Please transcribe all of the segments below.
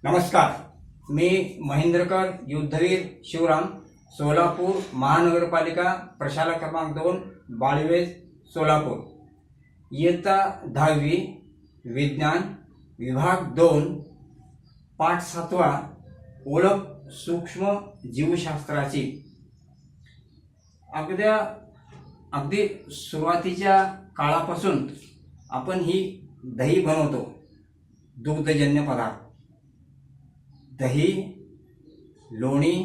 नमस्कार, मी महेंद्रकर युद्धवीर शिवराम, सोलापूर महानगरपालिका प्रशाला क्रमांक 2, बाळवेज, सोलापूर। इयत्ता 10वी, विज्ञान, विभाग 2, पाठ 7वा, ओळख सूक्ष्म जीवशास्त्राची। अगदी सुरुवातीच्या काळापासून आपण ही दही बनवतो, दुग्धजन्य पदार्थ। दही, लोणी,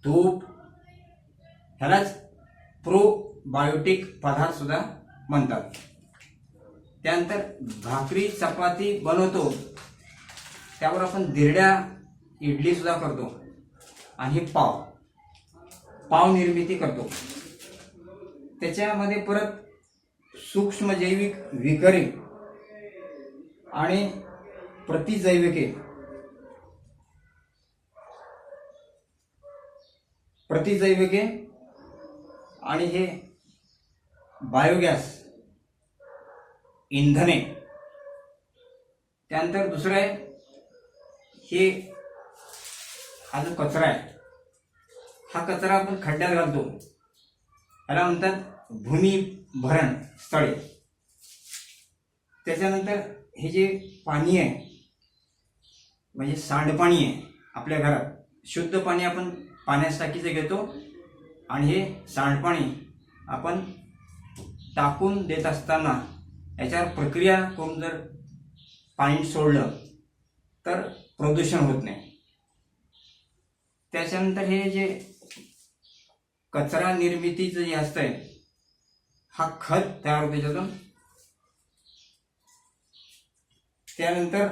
तूप ह्यालाच प्रोबायोटिक पदार्थ सुद्धा म्हणतात। त्यानंतर भाकरी चपाती बनवतो, त्यावर आपण धिरड्या इडली सुद्धा करतो आणि पाव निर्मिती करतो। त्याच्यामध्ये परत सूक्ष्म जैविक विकरे आणि प्रतिजैविके आणि हे बायोगॅस इंधने। त्यानंतर दुसरं आहे हे हा जो कचरा आहे, हा कचरा आपण खड्ड्यात घालतो, याला म्हणतात भूमिभरण स्थळे। त्याच्यानंतर हे जे पाणी आहे म्हणजे सांडपाणी आहे, आपल्या घरात शुद्ध पाणी आपण पाण्याच्या टाकीचं घेतो आणि हे सांडपाणी आपण टाकून देत असताना याच्यावर प्रक्रिया करून जर पाणी सोडलं तर प्रदूषण होत नाही। त्याच्यानंतर हे जे कचरा निर्मितीचं जे असतंय, हा खत तयार होतं त्याच्यातून। त्यानंतर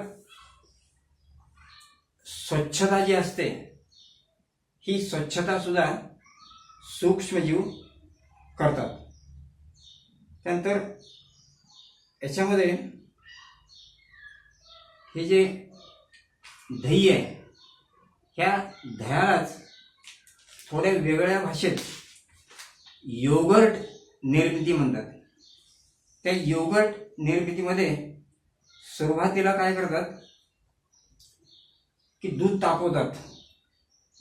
स्वच्छता जी असते, ही स्वच्छता सुद्धा सूक्ष्मजीव करतात। त्यानंतर याच्यामध्ये हे जे दही आहे, ह्या दह्यालाच थोड्या वेगळ्या भाषेत योगर्ट निर्मिती म्हणतात। त्या योगर्ट निर्मितीमध्ये सुरुवातीला काय करतात की दूध तापवतात।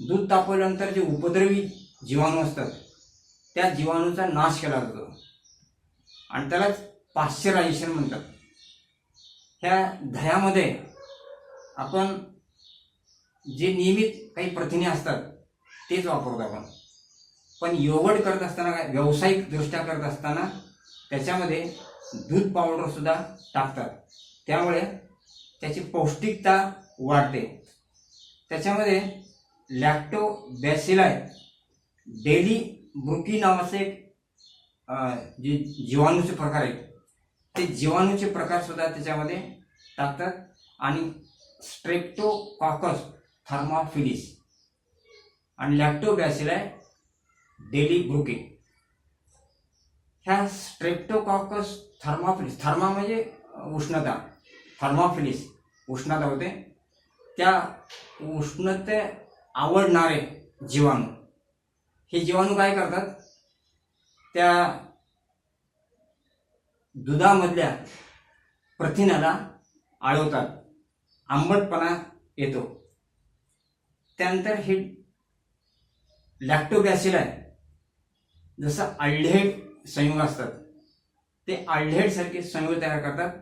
दूध तापवल्यानंतर जे उपद्रवी जीवाणू असतात, त्या जीवाणूचा नाश केला जातो आणि त्यालाच पाश्चरायझेशन म्हणतात। ह्या दह्यामध्ये आपण जे नियमित काही प्रथिने असतात तेच वापरतो आपण, पण योगर्ट करत असताना काय व्यावसायिक दृष्ट्या करत असताना त्याच्यामध्ये दूध पावडर सुद्धा टाकतात, त्यामुळे त्याची पौष्टिकता वाढते। त्याच्यामध्ये लॅक्टोबॅसिलाई डेली ब्रुकी नावाचे जे जीवाणूचे प्रकार आहेत, ते जीवाणूचे प्रकार सुद्धा त्याच्यामध्ये टाकतात आणि स्ट्रेप्टोकॉकस थर्मोफिलिस आणि लॅक्टोबॅसिलाई डेली ब्रुकी। ह्या स्ट्रेप्टोकॉकस थर्मोफिलिस, थर्मा म्हणजे उष्णता, थर्मोफिलिस उष्णता होते, त्या उष्णते आवडणारे जीवाणू, हे जीवाणू काय करतात, त्या दुधामधल्या प्रथिनाला आळवतात, आंबटपणा येतो। त्यानंतर हे लॅक्टोबॅसिलाई जसं अल्डिहाइड संयुग असतात, ते अल्डिहाइड सारखे संयुग तयार करतात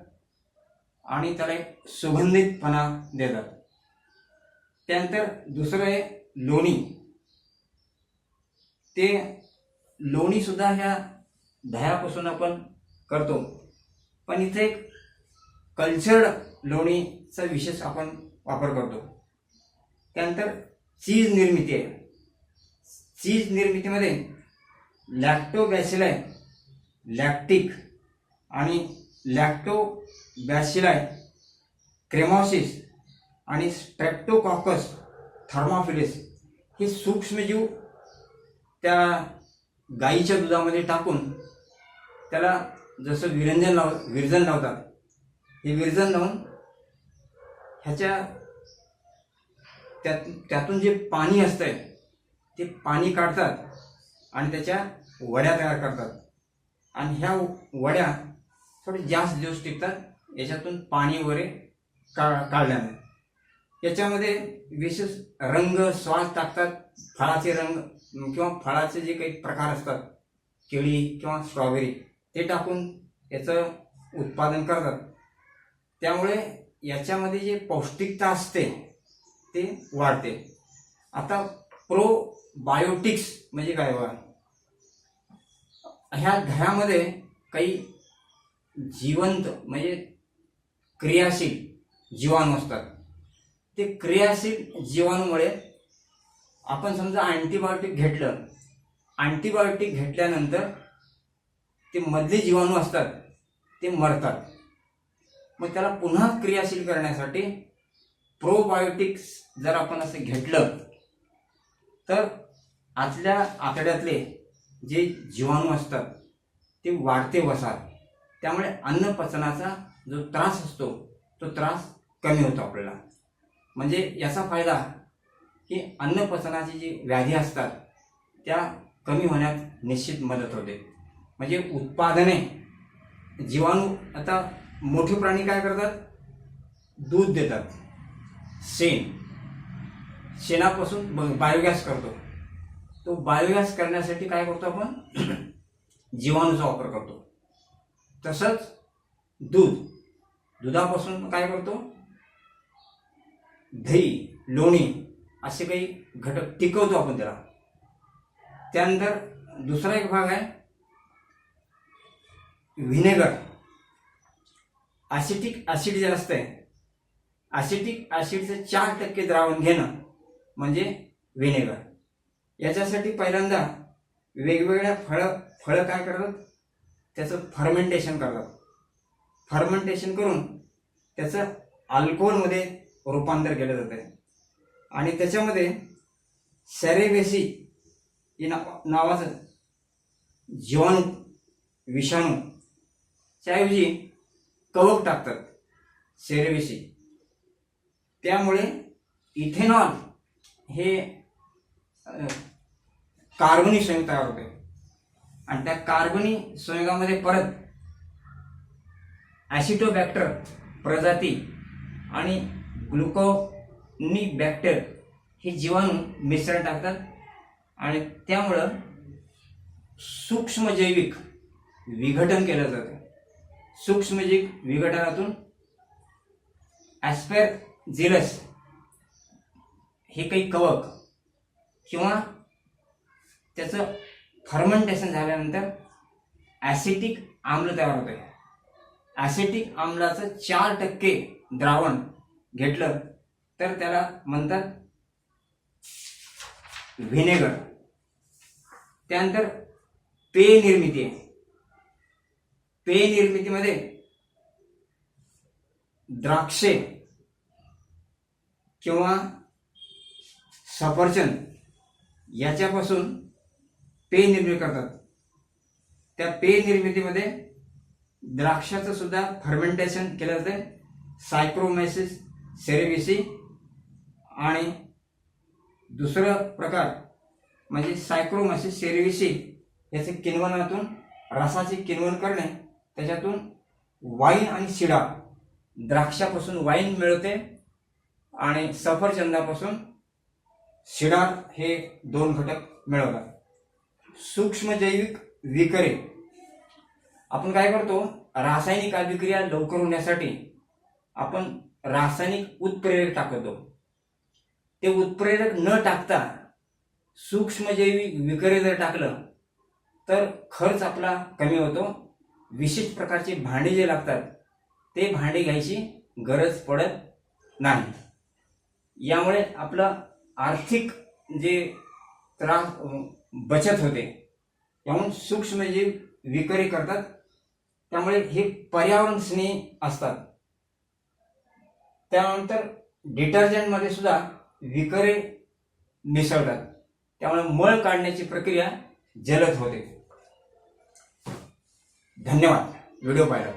आणि त्याला एक सुगंधितपणा देतात। त्यानंतर दुसरं आहे लोणी। ते लोणी सुद्धा ह्या दह्यापासून आपण करतो, पण इथे एक कल्चर्ड लोणीचा विशेष आपण वापर करतो। त्यानंतर चीज निर्मिती आहे। चीज निर्मितीमध्ये लॅक्टोबॅसिलाई लॅक्टिक आणि लॅक्टोबॅसिलाई क्रेमोसिस आणि स्ट्रेप्टोकॉकस थर्मोफिलिस हे सूक्ष्मजीव त्या गाईच्या दुधामध्ये टाकून त्याला जसं विरजन लावतात, हे विरजन लावून त्यातून जे पाणी असतंय ते पाणी काढतात आणि त्याच्या वड्या तयार करतात आणि ह्या वड्या थोडे जास्त दिवस टिकतात याच्यातून पाणी वगैरे काढल्याने। याच्यामध्ये विशेष रंग स्वाद टाकतात. फळाचे रंग किंवा फळाचे जे काही प्रकार असतात, केळी किंवा स्ट्रॉबेरी, ते टाकून याचं उत्पादन करतात. त्यामुळे याच्यामध्ये जे पौष्टिकता असते ते वाढते. आता प्रोबायोटिक्स म्हणजे काय बघा, ह्या घरामध्ये काही जिवंत म्हणजे क्रियाशील जीवाणू असतात. ते क्रियाशील जीवाणूमुळे आपण समजा अँटीबायोटिक घेतलं, अँटीबायोटिक घेतल्यानंतर ते मधले जीवाणू असतात ते मरतात. मग त्याला पुन्हा क्रियाशील करण्यासाठी प्रोबायोटिक्स जर आपण असं घेतलं तर आतल्या आतड्यातले जे जीवाणू असतात ते वाढते बसतात. त्यामुळे अन्न पचनाचा जो त्रास असतो तो त्रास कमी होतो आपल्याला. म्हणजे याचा फायदा की अन्न पचनाची जी व्याधी असतात त्या कमी होण्यात निश्चित मदत होते. म्हणजे उत्पादने जीवाणू, आता मोठे प्राणी काय करतात, दूध देतात, शेणापासून बायोगॅस करतो. तो बायोगॅस करण्यासाठी काय करतो आपण, जीवाणूचा वापर करतो. तसंच दुधापासून काय करतो, दही, लोणी असे काही घटक टिकवतो आपण त्याला. त्यानंतर दुसरा एक भाग आहे व्हिनेगर. ॲसिटिक ॲसिड जे असते, ॲसिटिक ॲसिडचं 4% द्रावण घेणं म्हणजे व्हिनेगर. याच्यासाठी पहिल्यांदा वेगवेगळ्या फळं काय करतात, त्याचं फर्मेंटेशन करतात. फर्मेंटेशन करून त्याचं अल्कोहोलमध्ये रूपांतर केलं जातं आणि त्याच्यामध्ये सेरेबेसी नावाचं जीवाणू, विषाणूच्या ऐवजी कवक टाकतात, सेरेबेसी. त्यामुळे इथेनॉल हे कार्बनी संयुग तयार होते आणि त्या कार्बनी संयुगामध्ये परत ॲसिटोबॅक्टर प्रजाती आणि ग्लुकोनिबॅक्टर हे जीवाणू मिश्रण टाकतात आणि त्यामुळं सूक्ष्मजैविक विघटन केलं जातं. सूक्ष्मजैविक विघटनातून ॲस्पेरजिलस हे काही कवक किंवा त्याचं फर्मेंटेशन झाल्यानंतर ॲसिटिक आम्ल तयार होते. ॲसिटिक आम्लाचं 4% द्रावण घेतलं तर त्याला म्हणतात व्हिनेगर. त्यानंतर पेय निर्मिती आहे. पेय निर्मितीमध्ये द्राक्षे किंवा सफरचंद याच्यापासून पेय निर्मिती करतात. त्या पेय निर्मितीमध्ये द्राक्षाचं सुद्धा फर्मेंटेशन केलं जाते, सायक्रोमॅयसिस सेरेबेसी. आणि दुसरं प्रकार म्हणजे सायक्रोमॅयसिस सेरेबेसी याचे किण्वनातून रसाची किण्वन करणे, त्याच्यातून वाईन आणि शिडा, द्राक्षापासून वाईन मिळते आणि सफरचंदापासून शिडा हे 2 घटक मिळवतात. सूक्ष्मजैविक विकरे, आपण काय करतो, रासायनिक अभिक्रिया लवकर होण्यासाठी आपण रासायनिक उत्प्रेरक टाकतो. ते उत्प्रेरक न टाकता सूक्ष्मजैविक विकरे जर टाकलं तर खर्च आपला कमी होतो. विशेष प्रकारचे भांडे जे लागतात ते भांडे घ्यायची गरज पडत नाही. यामुळे आपलं आर्थिक जे त्रास बचत होते. यामुळे सूक्ष्मजीव विकरे करतात. त्यामुळे हे पर्यावरण स्नेही असतात. त्यानंतर डिटर्जंटमध्ये सुद्धा विकरे मिसळतात. त्यामुळे मळ काढण्याची प्रक्रिया जलद होते. धन्यवाद व्हिडिओ पाहिला.